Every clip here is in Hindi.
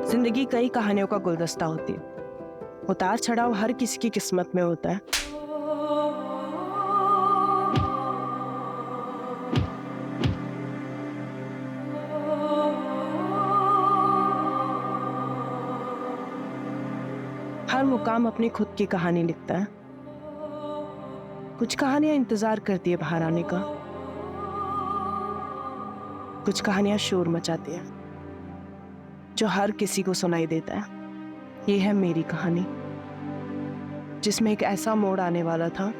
जिंदगी कई कहानियों का गुलदस्ता होती है। उतार चढ़ाव हर किसी की किस्मत में होता है। हर मुकाम अपनी खुद की कहानी लिखता है। कुछ कहानियां इंतजार करती है बाहर आने का, कुछ कहानियां शोर मचाती है जो हर किसी को सुनाई देता है। ये है मेरी कहानी, जिसमें एक ऐसा मोड़ आने वाला था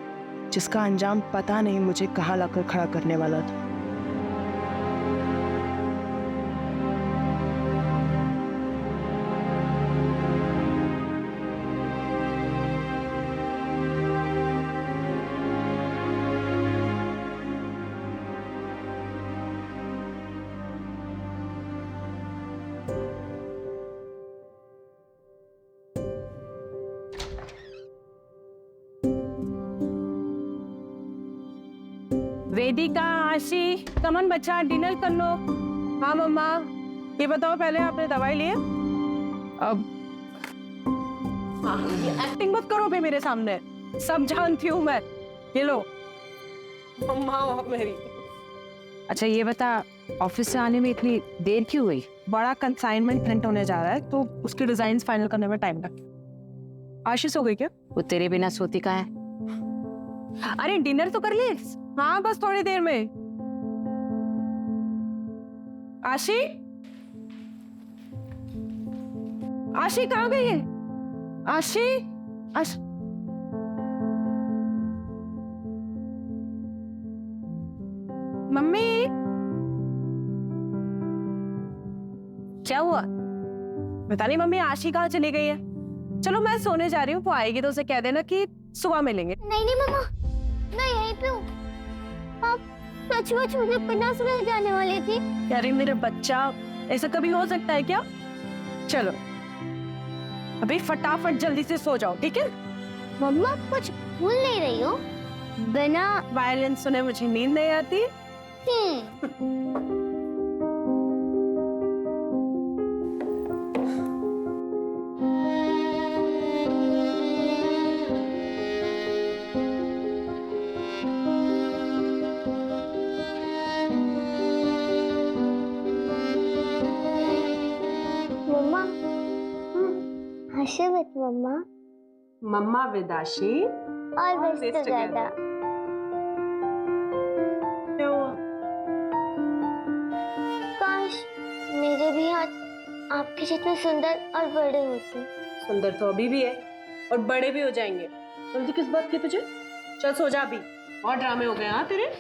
जिसका अंजाम पता नहीं मुझे कहाँ लाकर खड़ा करने वाला था। वेदिका, आशी, कमन बच्चा डिनर कर लो। हाँ मम्मा, ये बताओ पहले आपने दवाई ली है? अब एक्टिंग मत करो भी मेरे सामने, सब जानती हूँ मैं। ये लो मम्मा मेरी। अच्छा ये बता, ऑफिस से आने में इतनी देर क्यों हुई? बड़ा कंसाइनमेंट प्रिंट होने जा रहा है तो उसके डिजाइन फाइनल करने में टाइम लगा। आशीष हो गई क्या? वो तेरे बिना सोती का है। अरे डिनर तो कर ले। हाँ बस थोड़ी देर में। आशी, आशी कहाँ गई है? आशी, मम्मी क्या हुआ? बता नहीं मम्मी, आशी कहाँ चली गई है? चलो मैं सोने जा रही हूँ, वो आएगी तो उसे कह देना कि सुबह मिलेंगे। नहीं नहीं मम्मा, मैं यहीं पे हूँ। आप सचमुच मुझे बिना सुने जाने वाली थी? यार मेरा बच्चा, ऐसा कभी हो सकता है क्या? चलो अभी फटाफट जल्दी से सो जाओ, ठीक है? मम्मा कुछ भूल नहीं रही हो? बिना वायलिन सुने मुझे नींद नहीं आती। मम्मा हंसे मत मम्मा। मम्मा विदाशी ऑलवेज टुगेदर। काश मेरे भी हाथ आपके जितने सुंदर और बड़े होते। सुंदर तो अभी भी है और बड़े भी हो जाएंगे। जल्दी किस बात की तुझे? चल सो जा अभी, और ड्रामे हो गए हाँ तेरे।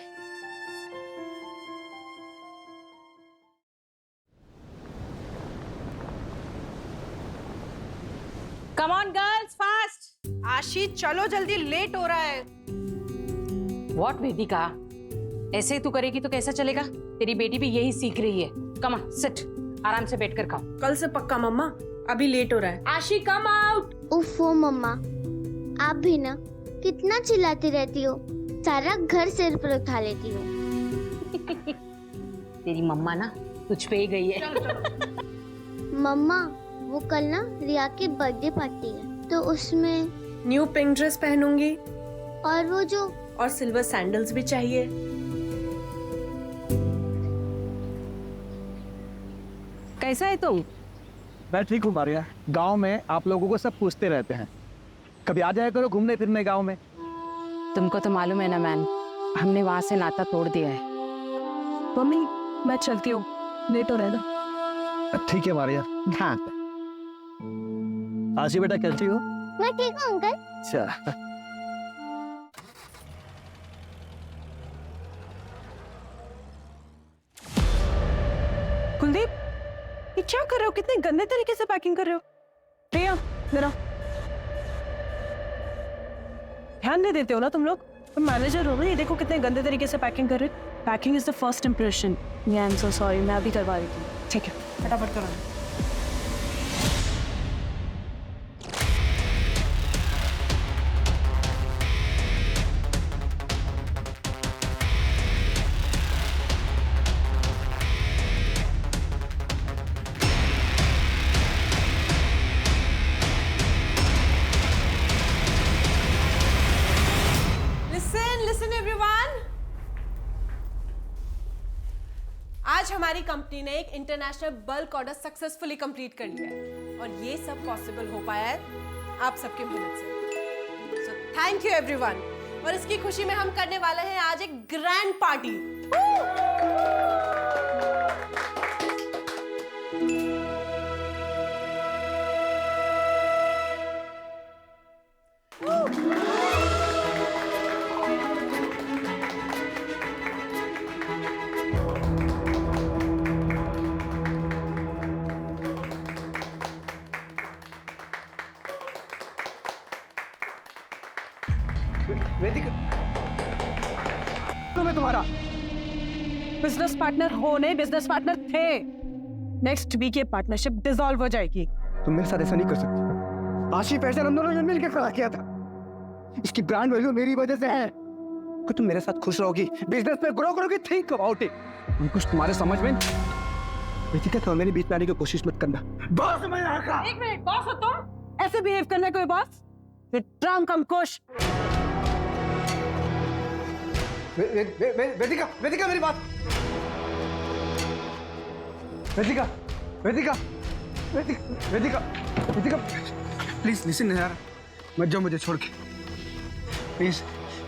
Come on girls, fast. आशी चलो जल्दी, लेट हो रहा है। व्हाट वेदिका, ऐसे तू करेगी तो कैसा चलेगा? तेरी बेटी भी यही सीख रही है। कम ऑन सिट, आराम से बैठकर खाओ। कल से पक्का मम्मा, अभी लेट हो रहा है। आशी कम आउट। उफ़ो मम्मा, आप भी ना कितना चिल्लाती रहती हो, सारा घर सिर पर उठा लेती हो। तेरी मम्मा ना तुझ पे ही गई है। मम्मा वो कल ना रिया की बर्थडे पार्टी है तो उसमें न्यू पिंक ड्रेस पहनूंगी और वो जो और सिल्वर सैंडल्स भी चाहिए। कैसा है तुम? मैं ठीक हूँ मारिया। गांव में आप लोगों को सब पूछते रहते हैं, कभी आ जाया करो घूमने फिरने गांव में। तुमको तो मालूम है ना मैन, हमने वहां से नाता तोड़ दिया है। मम्मी मैं चलती हूँ, लेट हो रहा है ना। ठीक है मारिया। हाँ आशी बेटा कैसी हो? मैं ठीक हूँ अंकल। अच्छा कुलदीप, ये क्या कर रहे हो? कितने गंदे तरीके से पैकिंग कर रहे हो। प्रिया जरा ध्यान नहीं देते हो ना तुम लोग? तुम मैनेजर हो ना, ये देखो कितने गंदे तरीके से पैकिंग कर रहे हो। Packing is the first impression. I am so sorry, मैं अभी करवा रही थी। ठीक है फटाफट करो। आज हमारी कंपनी ने एक international bulk order successfully complete कर लिया है और ये सब पॉसिबल हो पाया है आप सबकी मेहनत से। So thank you everyone. और इसकी खुशी में हम करने वाले हैं आज एक ग्रैंड पार्टी। वेदिका, मैं तुम्हारा बिजनेस पार्टनर हो नहीं, बिजनेस पार्टनर थे। नेक्स्ट वीक ये पार्टनरशिप डिसॉल्व हो जाएगी। तुम मेरे साथ ऐसा नहीं कर सकती। आशी पैसे हम दोनों ने मिलकर खड़ा किया था। इसकी ब्रांड वैल्यू मेरी वजह से है। कि तुम मेरे साथ खुश रहोगी, बिजनेस में ग्रो करोगी, थिंक अबाउट इट। कुछ तुम्हारे समझ में वेदिका, तो मेरे बीच में आने की कोशिश मत करना। बॉस मैं आका। एक मिनट, बॉस हो तुम? ऐसे बिहेव करना कोई बॉस? ट्रंक हम खुश। वेदिका, वेदिका मेरी बात। वेदिका, वेदिका, वेदिका, वेदिका, वेदिका, प्लीज लिसन यार, मत जाओ मुझे छोड़ के, please.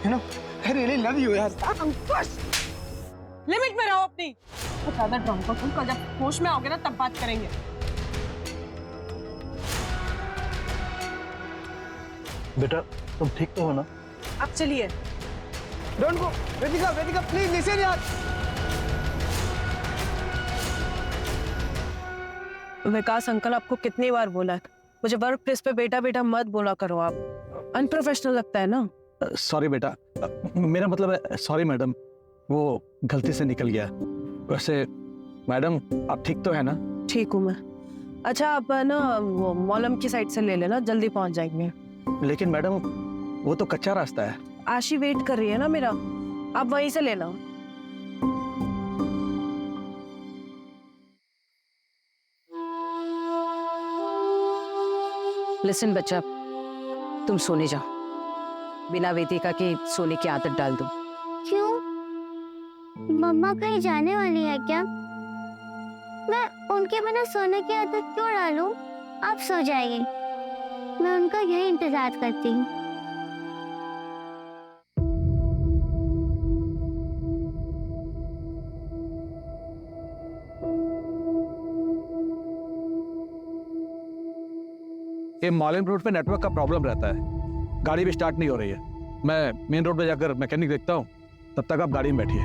You know I really love you यार। लिमिट में रहो अपनी। तो ज्यादा ड्रंक हो तुम, कल जब होश में आओगे ना तब बात करेंगे। बेटा तुम ठीक तो हो ना? अब चलिए। Don't go Vedika, Vedika please listen यार। विकास अंकल, आपको कितनी बार बोला है मुझे वर्क प्लेस पे बेटा बेटा मत बोला करो, आप अनप्रोफेशनल लगता है ना। सॉरी बेटा, मेरा मतलब है सॉरी मैडम, वो गलती से निकल गया। वैसे मैडम आप ठीक तो है ना? ठीक हूँ मैं। अच्छा आप ना वो मॉलम की साइड से ले लेना, जल्दी पहुंच जाएंगे। लेकिन मैडम वो तो कच्चा रास्ता है। आशी वेट कर रही है ना मेरा, आप वहीं से लेना। लिसन बच्चा, तुम सोने जाओ। बिना वेदिका के सोने की आदत डाल दो। क्यों? मम्मा कहीं जाने वाली है क्या? मैं उनके बिना सोने की आदत क्यों डालूं? आप सो जाइए, मैं उनका यही इंतजार करती हूँ। ये मॉलम रोड पे नेटवर्क का प्रॉब्लम रहता है, गाड़ी भी स्टार्ट नहीं हो रही है। मैं मेन रोड पे जाकर मैकेनिक देखता हूँ, तब तक आप गाड़ी में बैठिए।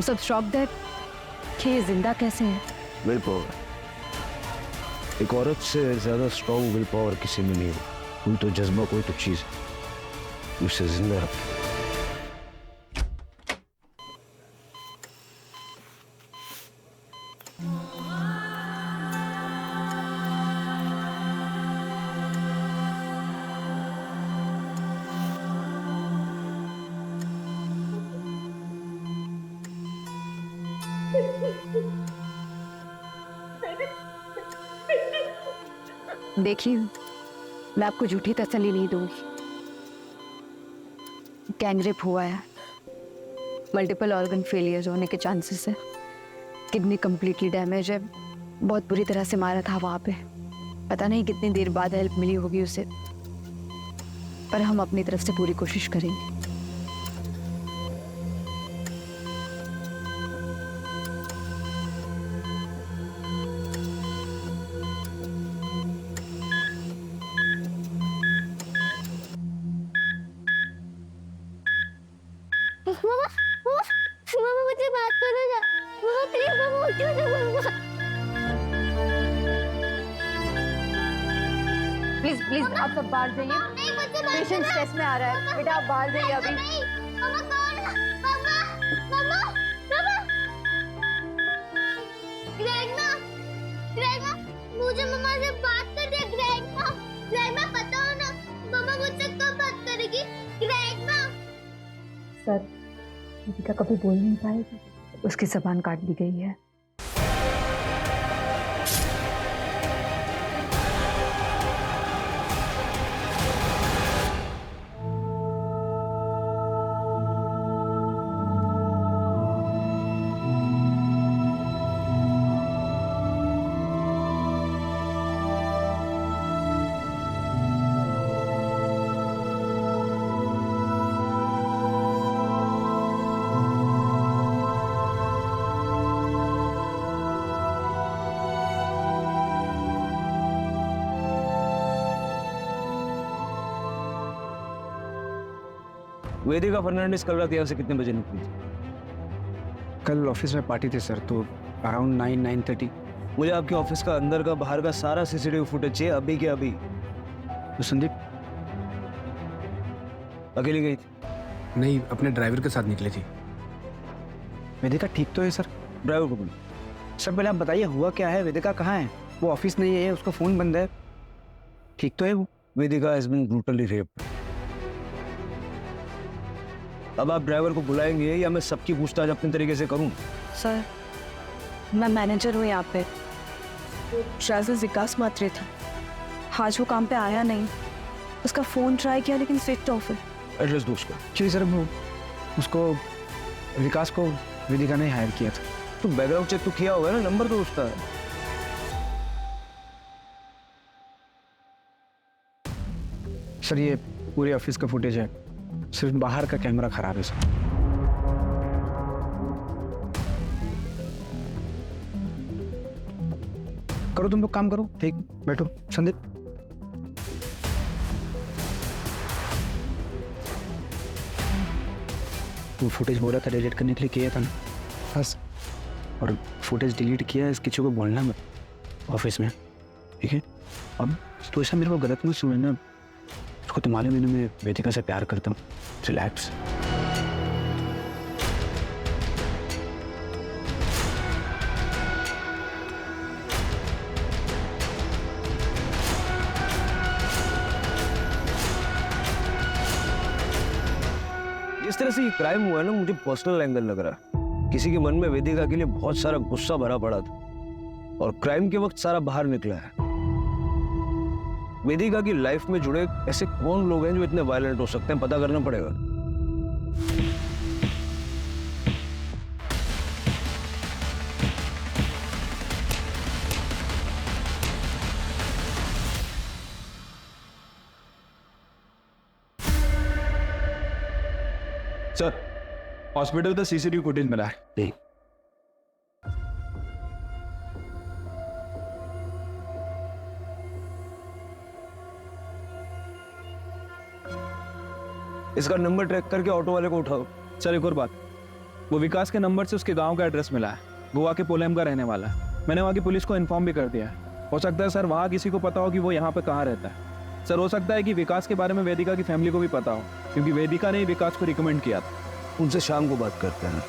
सब शॉक्ड है कि ये जिंदा कैसे है। विल पावर, एक औरत से ज्यादा स्ट्रॉन्ग विल पावर किसी में नहीं है। कोई तो जज्बा, कोई तो चीज उसे जिंदा रखती है। देखिए, मैं आपको झूठी तसल्ली नहीं दूंगी। गैंगरेप हुआ है, मल्टीपल ऑर्गन फेलियर होने के चांसेस है, किडनी कंप्लीटली डैमेज है, बहुत बुरी तरह से मारा था वहाँ पे। पता नहीं कितनी देर बाद हेल्प मिली होगी उसे, पर हम अपनी तरफ से पूरी कोशिश करेंगे। मामा मुझे बात करो ना, मामा प्लीज, मामा उठो ना मामा। प्लीज प्लीज आप सब बाहर जाइए, पेशेंट स्ट्रेस में आ रहा है। बेटा आप बाहर जाइए अभी। मामा कौन? मामा, मामा, मामा। ग्रेगमा, मुझे मामा से बात कर दे। ग्रेगमा पता हो ना, मामा मुझसे कब बात करेगी? ग्रेगमा। सर, दीपिका कभी बोल नहीं पाएगी, उसकी जबान काट दी गई है। वेदिका फर्नांडिस कल रात यहाँ से कितने बजे निकली थी? कल ऑफिस में पार्टी थी सर, तो अराउंड 9-9:30। मुझे आपके ऑफिस का अंदर का बाहर का सारा सीसीटीवी फुटेज चाहिए, अभी के अभी। तो संदीप अकेली गई थी? नहीं, अपने ड्राइवर के साथ निकली थी। वेदिका ठीक तो है सर? ड्राइवर को बोलो। सर पहले आप बताइए हुआ क्या है, वेदिका कहाँ है? वो ऑफिस नहीं है, उसका फोन बंद है, ठीक तो है वो? वेदिका हैज बीन ब्रूटली रेप्ड। अब आप ड्राइवर को बुलाएंगे या मैं सबकी पूछताछ अपने तरीके से करूं? सर, मैं मैनेजर हूँ यहाँ पे। ड्राइवर विकास मात्रे था, आज वो काम पे आया नहीं। उसका फोन ट्राई किया लेकिन स्विच ऑफ है। एड्रेस दो उसका। क्यों सर, वो उसको विकास को वेदिका ने हायर किया था। तो बैकग्राउंड चेक तो किया होगा ना, नंबर तो उसका है। सर ये पूरे ऑफिस का फुटेज है, सिर्फ बाहर का कैमरा खराब है सर। करो तुम लोग काम करो, ठीक बैठो। संदीप वो फुटेज बोला था डिलीट करने के लिए, किया था ना? बस, और फुटेज डिलीट किया है, इस किसी को बोलना मत ऑफिस में, ठीक है? अब तो ऐसा मेरे को गलत मत समझना, उसको तुम्हारे महीने में वेदिका से प्यार करता हूँ। रिलैक्स। जिस तरह से ये क्राइम हुआ है ना, मुझे पर्सनल एंगल लग रहा है। किसी के मन में वेदिका के लिए बहुत सारा गुस्सा भरा पड़ा था और क्राइम के वक्त सारा बाहर निकला है। वेदिका की लाइफ में जुड़े ऐसे कौन लोग हैं जो इतने वायलेंट हो सकते हैं, पता करना पड़ेगा। सर, हॉस्पिटल का सीसीटीवी फुटेज मिला है। नहीं, इसका नंबर ट्रैक करके ऑटो वाले को उठाओ। सर एक और बात, वो विकास के नंबर से उसके गांव का एड्रेस मिला है। गोवा के पोलेम का रहने वाला है। मैंने वहाँ की पुलिस को इन्फॉर्म भी कर दिया है। हो सकता है सर वहाँ किसी को पता हो कि वो यहाँ पे कहाँ रहता है। सर हो सकता है कि विकास के बारे में वेदिका की फैमिली को भी पता हो, क्योंकि वेदिका ने ही विकास को रिकमेंड किया था। उनसे शाम को बात करते हैं,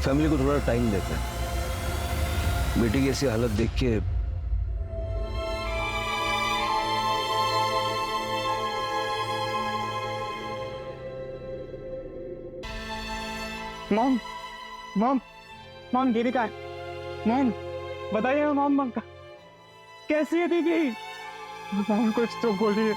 फैमिली को थोड़ा टाइम देते हैं। बेटी की ऐसी हालत देख के मॉम मॉम मॉम वेदिका है। मॉम बताइए मॉम कैसी है दीदी? मॉम कुछ तो बोलिए।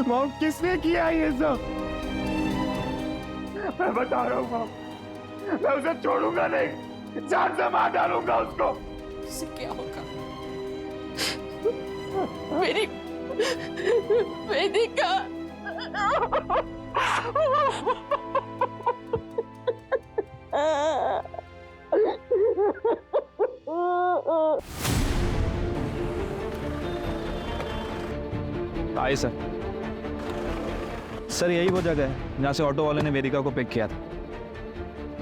मॉम किसने किया ये सब? मैं बता रहा हूँ मॉम, मैं उसे छोड़ूंगा नहीं, जान से मार डालूंगा उसको। इससे क्या होगा? मेरी वेदिका। आइए सर। सर यही वो जगह है जहाँ से ऑटो वाले ने वेदिका को पिक किया था।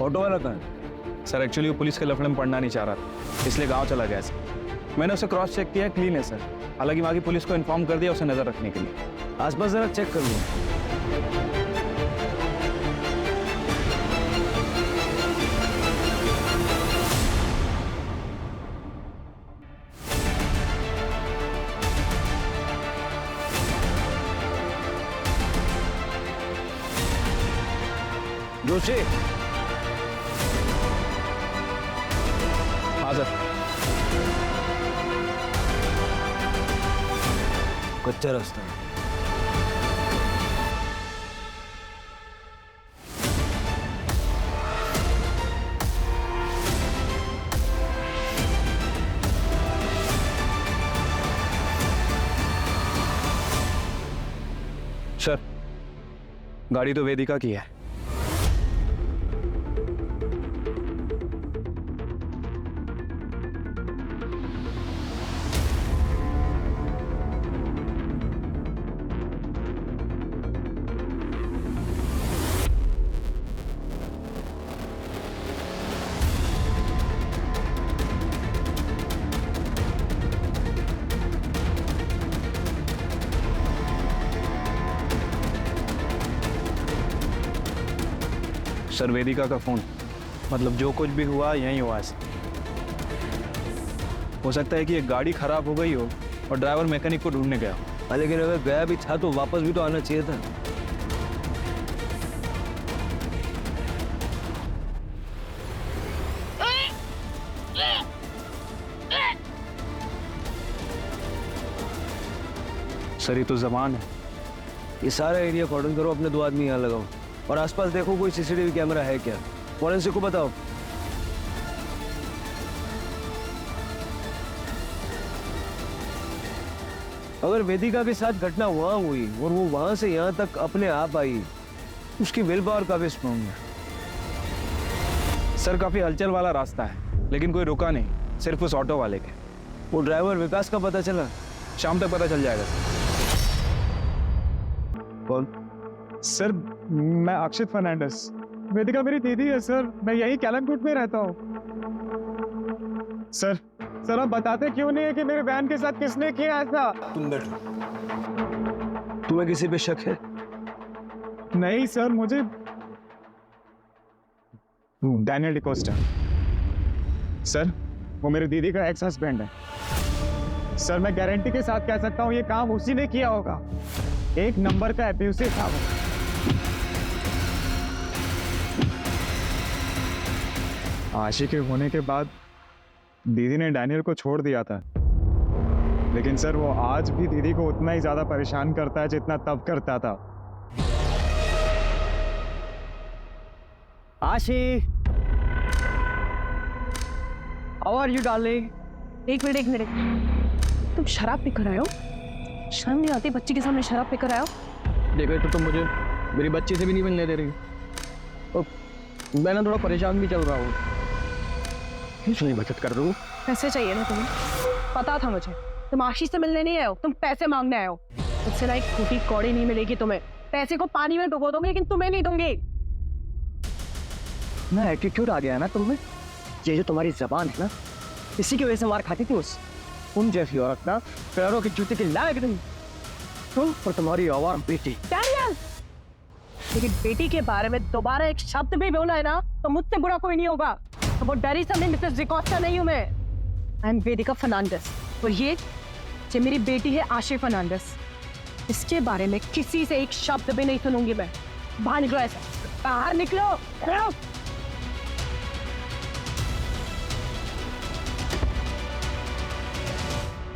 ऑटो वाला कहाँ है? सर एक्चुअली वो पुलिस के लफड़े में पढ़ना नहीं चाह रहा था, इसलिए गांव चला गया सर। मैंने उसे क्रॉस चेक किया, क्लीन है सर। हालांकि वहाँ की पुलिस को इन्फॉर्म कर दिया उसे नजर रखने के लिए। आसपास जरा चेक कर लो। जोशी। हाँ सर। कच्चा रास्ता है। सर, गाड़ी तो वेदिका की है। सर, वेदिका का फोन। मतलब जो कुछ भी हुआ यहीं हुआ है। हो सकता है कि एक गाड़ी खराब हो गई हो और ड्राइवर मैकेनिक को ढूंढने गया हो। लेकिन अगर गया भी था तो वापस भी तो आना चाहिए था। सर, ये तो जबान है। ये सारा एरिया कॉर्डन करो, अपने 2 आदमी यहाँ लगाओ और आसपास देखो कोई सीसीटीवी कैमरा है क्या। फॉरेंसिक को बताओ। अगर वेदिका के साथ घटना वहां हुई और वो वहां से यहाँ तक अपने आप आई, उसकी विल पावर काफी स्ट्रॉन्ग है। सर, काफी हलचल वाला रास्ता है, लेकिन कोई रुका नहीं, सिर्फ उस ऑटो वाले के। वो ड्राइवर विकास का पता चला? शाम तक पता चल जाएगा सर। कौन? सर, मैं अक्षित फर्नांडिस। वेदिका मेरी दीदी है सर, मैं यही कैलमकोट में रहता हूँ। सर आप बताते क्यों नहीं है कि मेरे बहन के साथ किसने किया ऐसा? तुम बैठो। तुम्हें किसी पे शक है? नहीं सर, मुझे डैनियल डिकोस्टा। सर, वो मेरी दीदी का एक्स हस्बैंड है। सर, मैं गारंटी के साथ कह सकता हूँ ये काम उसी ने किया होगा। एक नंबर का एब्यूसिव था वो। आशिक होने के बाद दीदी ने डैनियल को छोड़ दिया था, लेकिन सर वो आज भी दीदी को उतना ही ज्यादा परेशान करता है जितना तब करता था। आशी, हाउ आर यू डार्लिंग? एक मिनट, तुम शराब पीकर आए हो? शर्म नहीं आती बच्ची के सामने शराब पीकर आए हो? देखो, तो तुम मुझे मेरी बच्ची से भी नहीं मिलने दे रही और मैं ना थोड़ा परेशान भी चल रहा हूँ। नहीं बचत कर दूँ। पैसे चाहिए ना तुम्हें? पता था मुझे तुम आशीष से मिलने नहीं आए हो, तुम पैसे मांगने आए हो। उससे ना एक फूटी कौड़ी नहीं मिलेगी तुम्हें। पैसे को पानी में डुबो दोगे, लेकिन तुम्हें नहीं दूंगी। ना एटीट्यूड आ गया है ना तुम्हें। ये जो तुम्हारी जबान है ना, इसी की वजह से मार खाती थी तुम जैसी औरत ना पैरों की जूते की लायक नहीं। तुम और तुम्हारी आवाम बेटी। डैनियल, लेकिन बेटी के बारे में दोबारा एक शब्द भी बोला है ना तो मुझसे बुरा कोई नहीं होगा। तो वो डरी समझे मिसेस डिकोस्टा नहीं हूं मैं। आई एम वेदिका फर्नांडिस और ये मेरी बेटी है आशी फर्नांडिस। इसके बारे में किसी से एक शब्द भी नहीं सुनूंगी मैं। बाहर निकलो, ऐसा बाहर निकलो।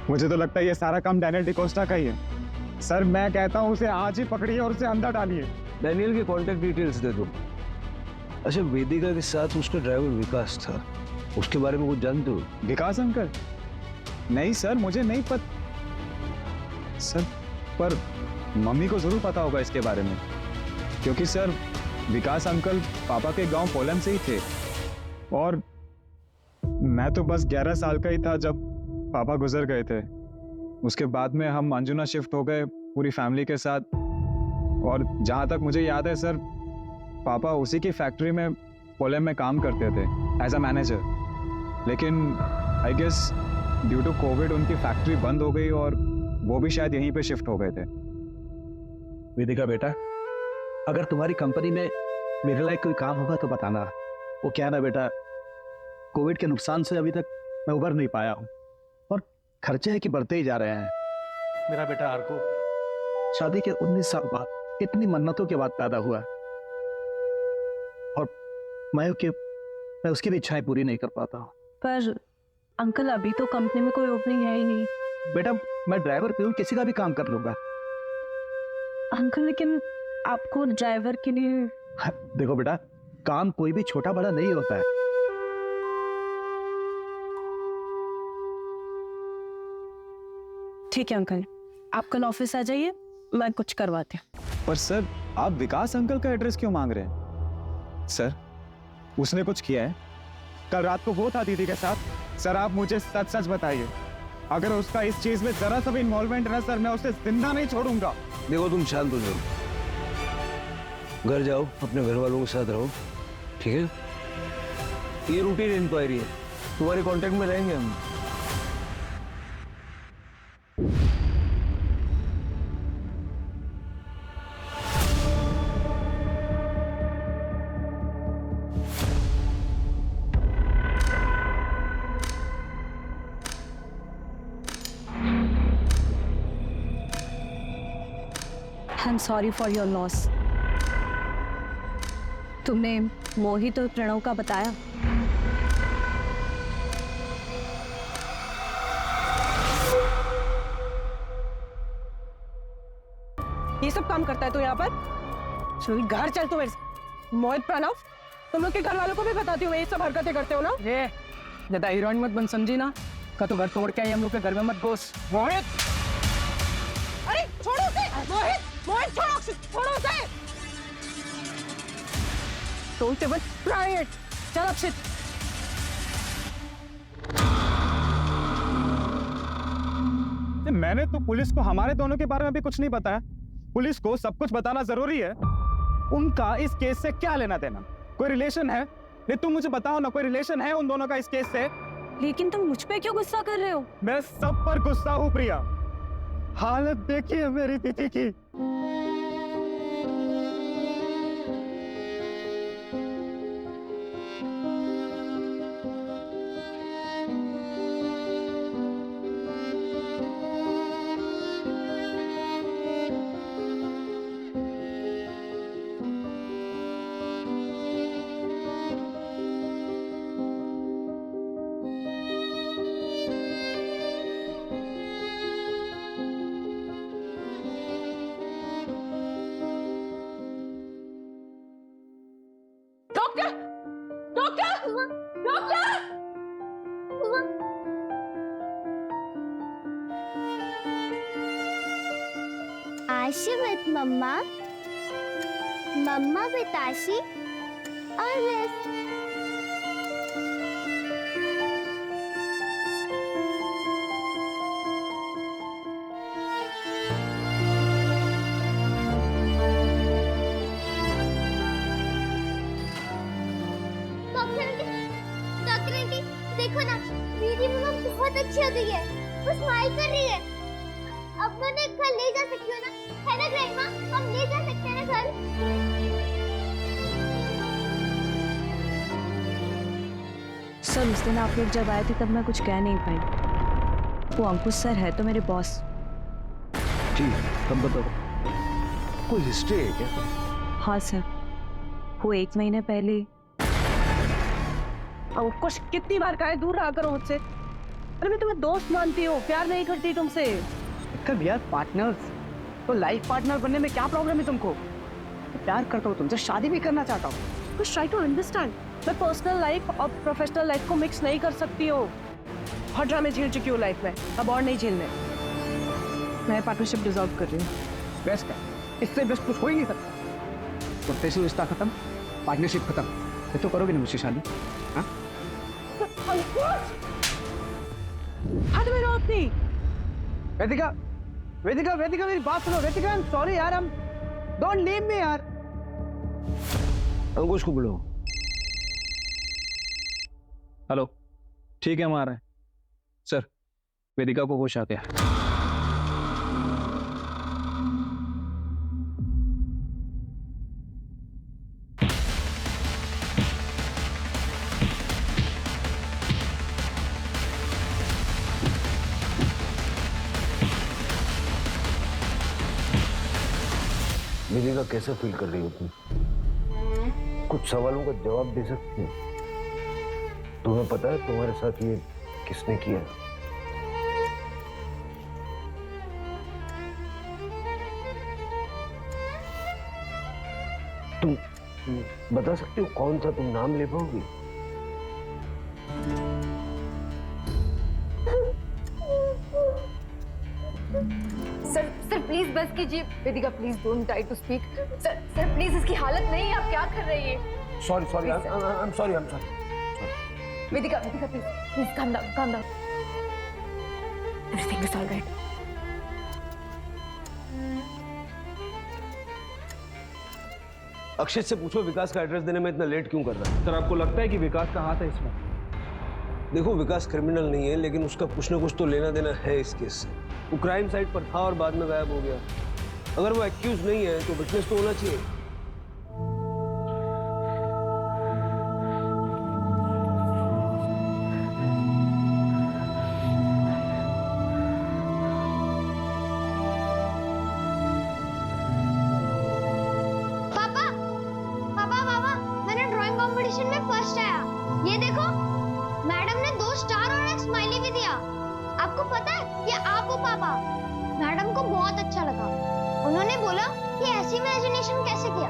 मुझे तो लगता है ये सारा काम डैनियल डिकोस्टा का ही है। सर, मैं कहता हूँ उसे आज ही पकड़िए और उसे अंदर डालिए। डैनियल के कॉन्टेक्ट डिटेल्स दे दो। अच्छा, वेदिका के साथ उसका ड्राइवर विकास था, उसके बारे में कुछ जानते हो? विकास अंकल? नहीं सर, मुझे नहीं पता सर, पर मम्मी को जरूर पता होगा इसके बारे में, क्योंकि सर विकास अंकल पापा के गांव पोलम से ही थे और मैं तो बस 11 साल का ही था जब पापा गुजर गए थे। उसके बाद में हम अंजुना शिफ्ट हो गए पूरी फैमिली के साथ और जहाँ तक मुझे याद है सर, पापा उसी की फैक्ट्री में पोलम में काम करते थे एज अ मैनेजर। लेकिन I guess due to Covid उनकी फैक्ट्री बंद हो गई और वो भी शायद यहीं पे शिफ्ट हो गए थे। वेदिका बेटा, अगर तुम्हारी कंपनी में मेरे लायक कोई काम होगा तो बताना। वो क्या ना बेटा, कोविड के नुकसान से अभी तक मैं उबर नहीं पाया हूँ और खर्चे है कि बढ़ते ही जा रहे हैं। मेरा बेटा आर्को शादी के 19 साल बाद इतनी मन्नतों के बाद पैदा हुआ और मैं उसकी भी इच्छाएं पूरी नहीं कर पाता हूँ। पर अंकल, अभी तो कंपनी में कोई ओपनिंग है ही नहीं। बेटा, मैं ड्राइवर पे हूँ, किसी का भी काम कर लूंगा। अंकल, लेकिन आपको ड्राइवर के लिए देखो बेटा, काम कोई भी छोटा बड़ा नहीं होता है। ठीक है अंकल, आप कल ऑफिस आ जाइए, मैं कुछ करवाती हूँ। पर सर आप विकास अंकल का एड्रेस क्यों मांग रहे हैं? सर उसने कुछ किया है? कल रात को वो था दीदी के साथ। सर आप मुझे सच सच बताइए, अगर उसका इस चीज में जरा सा भी इन्वॉल्वमेंट है सर, मैं उसे जिंदा नहीं छोड़ूंगा। देखो तुम शांत हो जाओ, घर जाओ, अपने घर वालों के साथ रहो, ठीक है? ये रूटीन इंक्वायरी है, तुम्हारे कांटेक्ट में रहेंगे हम। आई am sorry for your loss. तुमने मोहित और प्रणव का बताया? ये सब काम करता है तू यहाँ पर? चल घर चल तू मेरे से। मोहित, प्रणव, तुम लोग के घर वालों को भी बताती हो ये सब हरकतें करते हो ना? ये ज्यादा हीरोइन मत बन, समझी ना? का तो घर तोड़ के आई, हम लोग के घर में मत घुस। मोहित, अरे छोड़ो उसे! मोहित, मोहित छोड़ो, छोड़ो उसे! टोलते बस प्राइवेट। चल अक्षित। मैंने तो पुलिस को हमारे दोनों के बारे में भी कुछ नहीं बताया। पुलिस को सब कुछ बताना जरूरी है। उनका इस केस से क्या लेना देना? कोई रिलेशन है? नहीं तुम मुझे बताओ ना, कोई रिलेशन है उन दोनों का इस केस से? लेकिन तुम मुझ पे क्यों गुस्सा कर रहे हो? मैं सब पर गुस्सा हूँ प्रिया। हालत देखिए मेरी दीदी की। आशी with मम्मा, मम्मा with आशी और रेस्ट। डॉक्टर आंटी देखो ना, मेरी मम्मा बहुत अच्छी हो गई है, वो स्माइल कर रही है। अब मैं उन्हें घर ले जा सकती हूँ ना, है ना ग्रैंडमा? हम ले जा सकते हैं ना घर? सर उस दिन आप लोग जब आए थे तब मैं कुछ कह नहीं पाई। वो अंकुश सर है तो मेरे बॉस। ठीक, तब बताओ, कोई हिस्ट्री है क्या? हाँ सर, वो 1 महीने पहले। अंकुश कितनी बार कहा है दूर रहा करो मुझसे। अरे मैं तुम्हें दोस्त मानती हूँ, प्यार नहीं करती तुमसे। कब यार पार्टनर्स, तो लाइफ पार्टनर बनने में क्या प्रॉब्लम है तुमको? तो प्यार करता हूँ तुमसे, शादी भी करना चाहता हूँ। कुछ ट्राई टू अंडरस्टैंड। मैं पर्सनल लाइफ और प्रोफेशनल लाइफ को मिक्स नहीं कर सकती हूँ। बहुत ड्रामे झेल चुकी हूँ लाइफ में, अब और नहीं झेलने। मैं पार्टनरशिप डिसॉल्व कर रही हूँ। बेस्ट है, इससे बेस्ट कुछ हो ही नहीं सकता। प्रोफेशनल रिश्ता खत्म, पार्टनरशिप खत्म, फिर तो करोगे ना मुझसे शादी? हाँ? हाथ में लो अपनी। वेदिका, वेदिका, वेदिका मेरी बात सुनो। वेदिका, आई एम सॉरी यार, हम डोंट लीव मी यार। अंकुश को बुलाओ। हेलो, ठीक है हम आ रहे हैं। सर वेदिका को होश आ गया। वेदिका कैसे फील कर रही हो तुम? कुछ सवालों का जवाब दे सकती हो? तुम्हें पता है तुम्हारे साथ ये किसने किया? तुम बता सकती हो कौन सा? तुम नाम ले पाओगी? सर सर प्लीज बस कीजिए। Vedika please don't try to speak. Sir sir please, इसकी हालत नहीं है, आप क्या कर रही है? Sorry sorry I am sorry Vedika Vedika please please calm down. Everything is all right. Akshit से पूछो विकास का एड्रेस देने में इतना लेट क्यों कर रहा है। सर आपको लगता है कि विकास का हाथ है इसमें? देखो विकास क्रिमिनल नहीं है, लेकिन उसका कुछ ना कुछ तो लेना देना है इस केस से। वो क्राइम साइट पर था और बाद में गायब हो गया। अगर वो एक्यूज नहीं है तो विटनेस तो होना चाहिए। कंपटीशन में फर्स्ट आया। ये देखो, मैडम ने 2 स्टार और एक स्माइली भी दिया। आपको पता है ये आप हो पापा। मैडम को बहुत अच्छा लगा। उन्होंने बोला कि ऐसी इमेजिनेशन कैसे किया।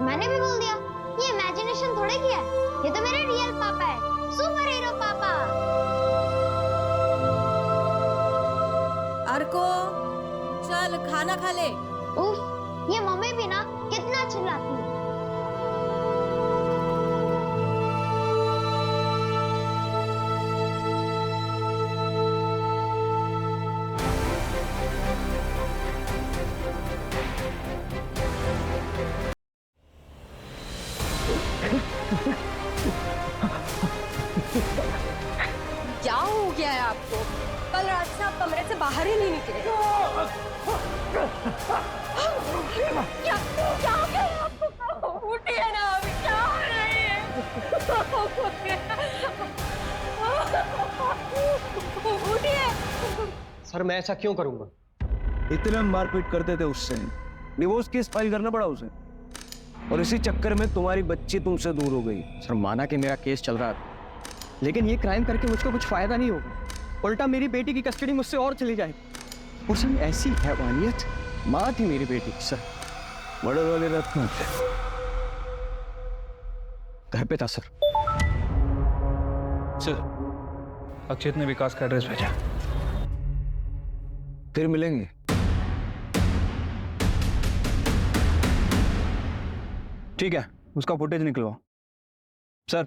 मैंने भी बोल दिया ये इमेजिनेशन थोड़े किया है, ये तो मेरे रियल पापा है, सुपर हीरो पापा। अर्को चल खाना खा ले। उफ, ये मम्मी भी ना कितना चिल्लाती है। क्या हो गया है आपको? कल रात से आप कमरे से बाहर ही नहीं निकले। क्या क्या हो गया आपको? उठिए ना, अभी क्या हो रही है? उठिए। सर मैं ऐसा क्यों करूंगा? इतना मारपीट करते थे उससे, डिवोर्स केस फाइल करना पड़ा उसे, और इसी चक्कर में तुम्हारी बच्ची तुमसे दूर हो गई। सर माना कि मेरा केस चल रहा था, लेकिन ये क्राइम करके मुझको कुछ फायदा नहीं होगा। उल्टा मेरी बेटी की कस्टडी मुझसे और चली जाएगी। और सर ऐसी हैवानियत माँ थी मेरी बेटी की। सर मर्डर वाले रात में थे, घर पे था सर। सर अक्षित ने विकास का एड्रेस भेजा। फिर मिलेंगे। ठीक है, उसका फुटेज निकलवाओ। सर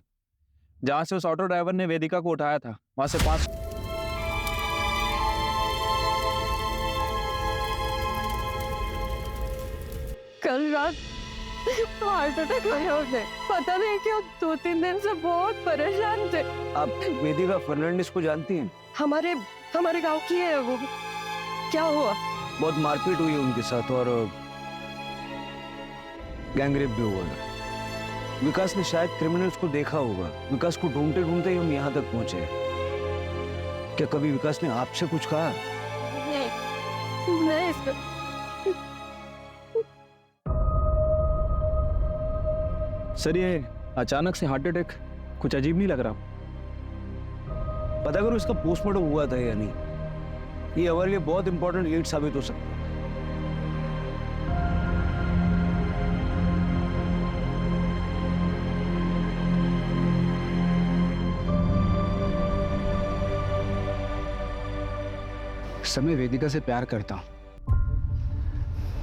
जहां से उस ऑटो ड्राइवर ने वेदिका को उठाया था वहां से 5 कल रात हार्ट अटैक आया उन्हें। पता नहीं क्यों 2-3 दिन से बहुत परेशान थे। आप वेदिका फर्नांडिस को जानती हैं? हमारे गांव की है वो। क्या हुआ? बहुत मारपीट हुई उनके साथ और गैंगरेप भी हुआ। विकास ने शायद क्रिमिनल्स को देखा होगा। विकास को ढूंढते ढूंढते ही हम यहाँ तक पहुंचे। क्या कभी विकास ने आपसे कुछ कहा? नहीं सर। सर ये अचानक से हार्ट अटैक कुछ अजीब नहीं लग रहा? पता करो इसका पोस्टमार्टम हुआ था या नहीं। ये हमारे लिए बहुत इंपॉर्टेंट लीड साबित हो सकता है। सर मैं वेदिका से प्यार करता हूँ।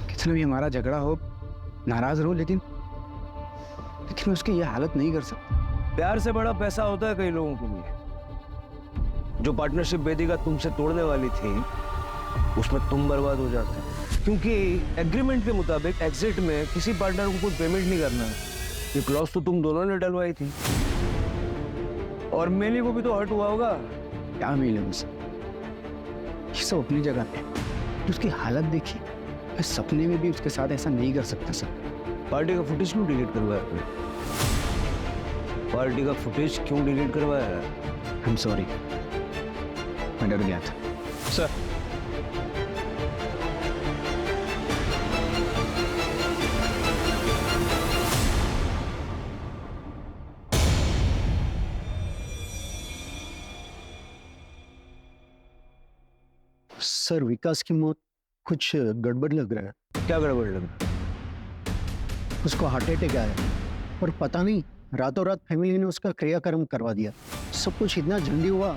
कितना भी हमारा झगड़ा हो, नाराज रहूं, लेकिन मैं उसकी ये हालत नहीं कर सकता। प्यार से बड़ा पैसा होता है कई लोगों के लिए। जो पार्टनरशिप वेदिका तुमसे तोड़ने वाली थी उसमें तुम बर्बाद हो जाते हो, क्योंकि एग्रीमेंट के मुताबिक एग्जिट में किसी पार्टनर को कोई पेमेंट नहीं करना है। ये क्लॉज तो तुम दोनों ने डलवाई थी। और मेली को भी तो हर्ट हुआ होगा। क्या मिले मुझसे, ये सब अपनी जगह पे। उसकी हालत देखी, मैं सपने में भी उसके साथ ऐसा नहीं कर सकता सर। पार्टी का फुटेज क्यों डिलीट करवाया आपने? पार्टी का फुटेज क्यों डिलीट करवाया? आई एम सॉरी, मैं डर गया था। सर सर विकास की मौत कुछ गड़बड़ लग रहा है। क्या गड़बड़ लग रहा है? उसको हार्ट अटैक आया और पता नहीं रातों रात फैमिली ने उसका क्रियाक्रम करवा दिया। सब कुछ इतना जल्दी हुआ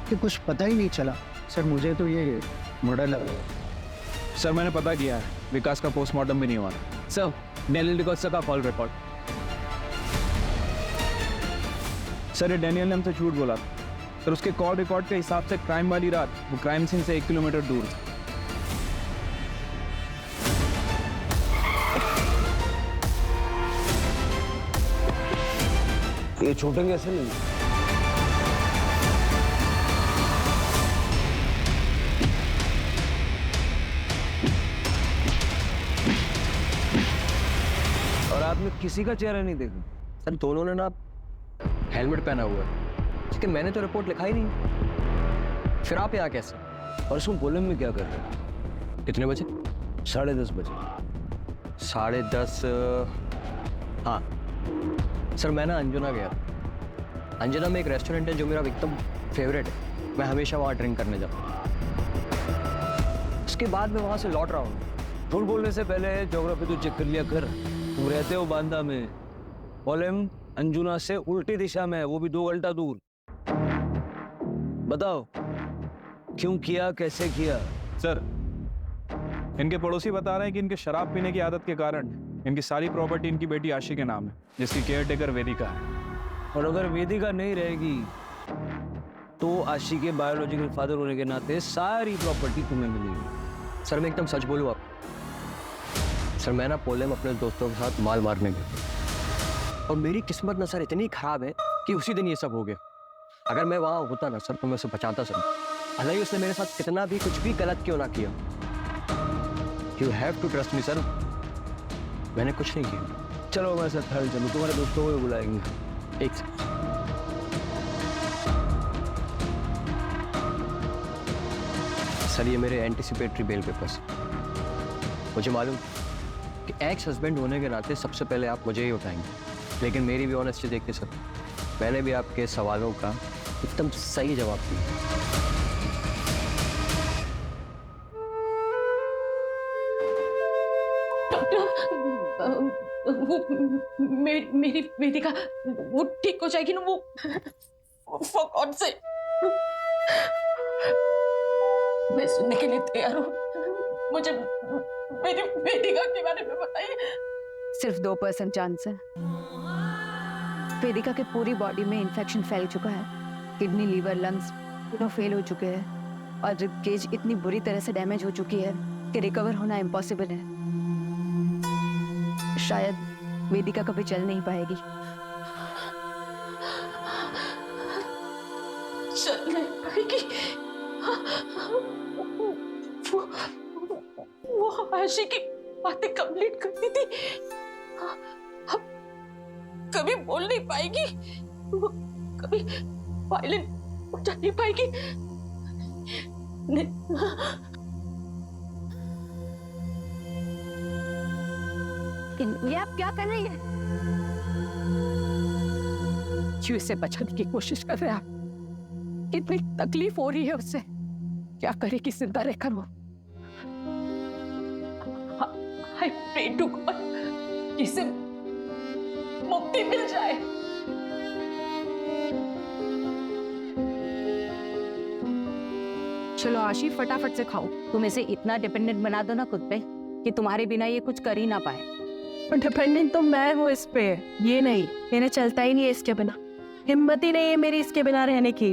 कि कुछ पता ही नहीं चला। सर मुझे तो ये मर्डर लग रहा है। सर मैंने पता किया है, विकास का पोस्टमार्टम भी नहीं हुआ। सर डेनियल डिकोस्टा का कॉल रिकॉर्ड। सर ये डेनियल ने हमसे झूठ बोला था। सर उसके कॉल रिकॉर्ड के हिसाब से क्राइम वाली रात वो क्राइम सीन से 1 किलोमीटर दूर था। ये छूटेंगे ऐसे नहीं। और आपने किसी का चेहरा नहीं देखा? सर दोनों ने ना हेलमेट पहना हुआ है, लेकिन मैंने तो रिपोर्ट लिखा ही नहीं। फिर आप यहाँ कैसे? और इसमें पोलम में क्या कर रहे हैं? कितने बजे? 10:30 बजे। 10:30। हाँ सर, मैं ना अंजुना गया। अंजुना में एक रेस्टोरेंट है जो मेरा एकदम फेवरेट है, मैं हमेशा वहाँ ड्रिंक करने जाता हूँ। उसके बाद मैं वहाँ से लौट रहा हूँ। झूठ बोलने से पहले ज्योग्राफी तो चेक कर लिया कर। तुम रहते हो बांदा में, पोलम अंजुना से उल्टी दिशा में है, वो भी 2 घंटा दूर। बताओ क्यों किया, कैसे किया? सर इनके पड़ोसी बता रहे हैं कि इनके शराब पीने की आदत के कारण इनकी सारी प्रॉपर्टी इनकी बेटी आशी के नाम है, जिसकी केयरटेकर वेदिका है। और अगर वेदिका नहीं रहेगी तो आशी के बायोलॉजिकल फादर होने के नाते सारी प्रॉपर्टी तुम्हें मिलेगी। सर मैं एकदम सच बोलूँ आप, सर मैं ना पोलम अपने दोस्तों के साथ माल मारने गया और मेरी किस्मत ना सर इतनी खराब है कि उसी दिन ये सब हो गया। अगर मैं वहाँ होता ना सर तो मैं उसे बचाता सर। हालांकि उसने मेरे साथ कितना भी कुछ भी गलत क्यों ना किया, you have to trust me sir, मैंने कुछ नहीं किया। चलो मैं सर थर्ड चलूँ, तुम्हारे दोस्तों को भी बुलाएंगे। एक सेकंड। सर ये मेरे एंटिसिपेटरी बेल पेपर्स। मुझे मालूम कि एक्स हस्बैंड होने के नाते सबसे पहले आप मुझे ही उठाएंगे, लेकिन मेरी भी ऑनेस्टी देख के सर मैंने भी आपके सवालों का एकदम सही जवाब दिया। वो मेरी वेदिका वो ठीक हो जाएगी ना? वो for God's sake, मैं सुनने के लिए तैयार हूँ। मुझे मेरी वेदिका के बारे में बताइए। सिर्फ 2% चांस है। वेदिका के पूरी बॉडी में इन्फेक्शन फैल चुका है, किडनी, लीवर, लंग्स दोनों फेल हो चुके हैं और रिब केज इतनी बुरी तरह से डैमेज हो चुकी है कि रिकवर होना इम्पॉसिबल है। शायद वेदिका कभी चल नहीं पाएगी। चल नहीं पाएगी? वो आशी की बातें कंप्लीट करती थी, अब कभी बोल नहीं पाएगी, वो कभी वायलेंट हो जा नहीं पाएगी। ये आप क्या कर रही है? क्यों इसे बचाने की कोशिश कर रहे हैं आप? कितनी तकलीफ हो रही है उससे, क्या करेगी जिंदा रहकर वो? I pray to God कि इसे मुक्ति मिल जाए। चलो आशी फटाफट से खाओ। तुम इसे इतना डिपेंडेंट बना दो ना खुद पे कि तुम्हारे बिना ये कुछ कर ही ना पाए। डिपेंडेंट तो मैं हूँ इस पे, ये नहीं। मैंने चलता ही नहीं है इसके बिना, हिम्मत ही नहीं है मेरी इसके बिना रहने की।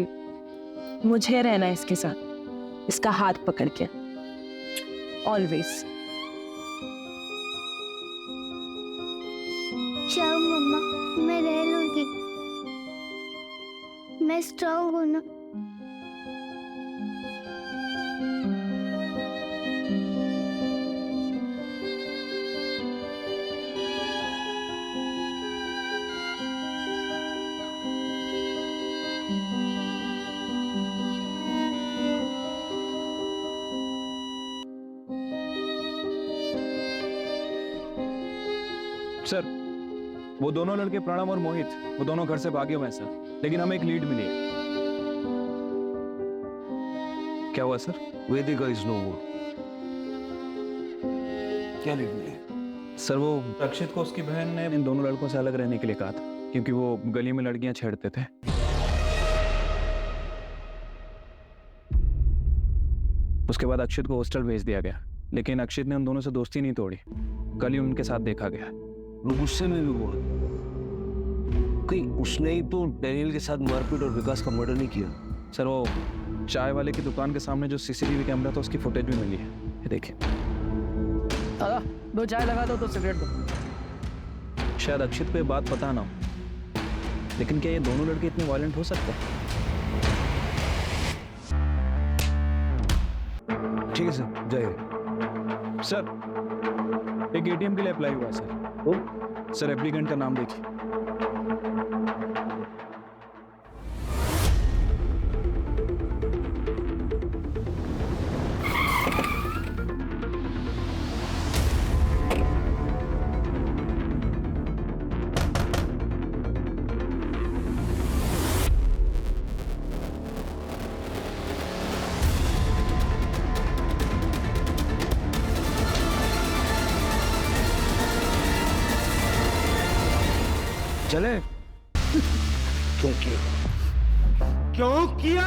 मुझे रहना है इसके साथ, इसका हाथ पकड़ के ऑलवेज। जाओ मम्मा, मैं रह लूंगी, मैं स्ट्रांग हूँ ना। सर वो दोनों लड़के प्रणव और मोहित, वो दोनों घर से भागे हुए हैं सर, लेकिन हमें एक लीड मिली है। क्या हुआ सर? वेदिका इज नो मोर। क्या लीड मिली? सर वो अक्षित को उसकी बहन ने इन दोनों लड़कों से अलग रहने के लिए कहा था, क्योंकि वो गली में लड़कियां छेड़ते थे। उसके बाद अक्षित को हॉस्टल भेज दिया गया, लेकिन अक्षित ने उन दोनों से दोस्ती नहीं तोड़ी। कल ही उनके साथ देखा गया। वो गुस्से में भी हुआ। कहीं उसने ही तो डैनियल के साथ मारपीट और विकास का मर्डर नहीं किया? सर वो चाय वाले की दुकान के सामने जो सीसीटीवी कैमरा था उसकी फुटेज भी मिली है, ये देखिए। दादा 2 चाय लगा दो, 2 सिगरेट दो। शायद अक्षित को ये बात पता ना हो, लेकिन क्या ये दोनों लड़के इतने वायलेंट हो सकते हैं? ठीक है सर, जाइए। सर एक एटीएम के लिए अप्लाई हुआ है सर। सर एप्लीकेंट का नाम देखिए। चले। क्यों किया? क्यों किया?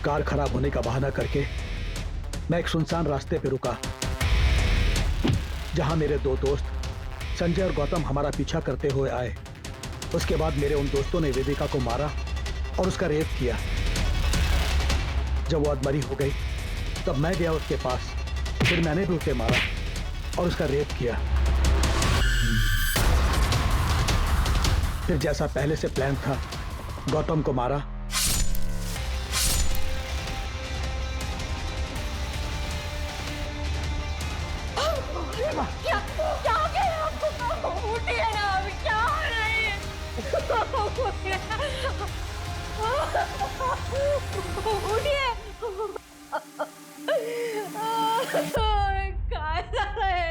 कार खराब होने का बहाना करके मैं एक सुनसान रास्ते पे रुका, जहां मेरे 2 दोस्त संजय और गौतम हमारा पीछा करते हुए आए। उसके बाद मेरे उन दोस्तों ने वेदिका को मारा और उसका रेप किया। जब वो अधमरी हो गई तब मैं गया उसके पास, फिर मैंने भी उसे मारा और उसका रेप किया। फिर जैसा पहले से प्लान था, गौतम को मारा। क्या हो गया आपको? उठिए ना, अभी क्या हो रही है? उठिए। काय झालंय?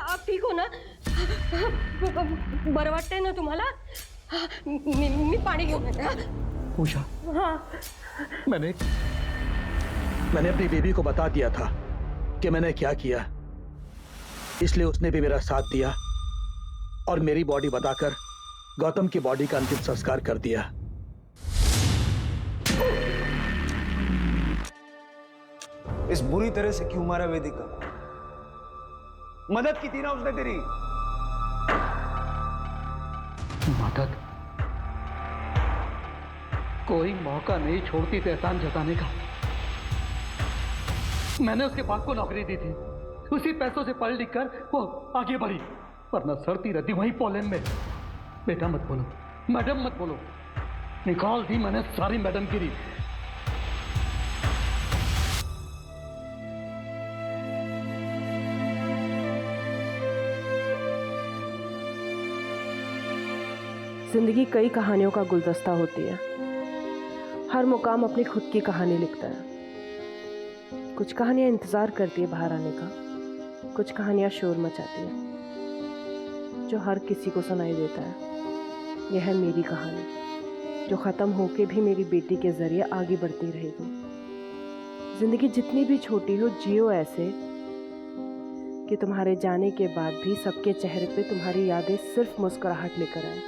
आप ठीक हो ना? बरं वाटतंय ना तुम्हाला? मी पाणी घेऊन येते। पूछा हाँ। मैंने अपनी बेबी को बता दिया था कि मैंने क्या किया, इसलिए उसने भी मेरा साथ दिया और मेरी बॉडी बताकर गौतम की बॉडी का अंतिम संस्कार कर दिया। इस बुरी तरह से क्यों मारा वेदिका? मदद की थी ना उसने तेरी। मदद? कोई मौका नहीं छोड़ती थी एहसान जताने का। मैंने उसके बाप को नौकरी दी थी, उसी पैसों से पढ़ लिख कर वो आगे बढ़ी, वरना सड़ती रहती वहीं पोलैंड में। बेटा मत बोलो, मैडम मत बोलो, निकाल दी मैंने सारी मैडम गिरी। जिंदगी कई कहानियों का गुलदस्ता होती है। हर मुकाम अपनी खुद की कहानी लिखता है। कुछ कहानियां इंतजार करती है बाहर आने का, कुछ कहानियां शोर मचाती है जो हर किसी को सुनाई देता है। यह है मेरी कहानी, जो ख़त्म होके भी मेरी बेटी के जरिए आगे बढ़ती रहेगी। जिंदगी जितनी भी छोटी हो, जियो ऐसे कि तुम्हारे जाने के बाद भी सबके चेहरे पे तुम्हारी यादें सिर्फ मुस्कुराहट लेकर आए।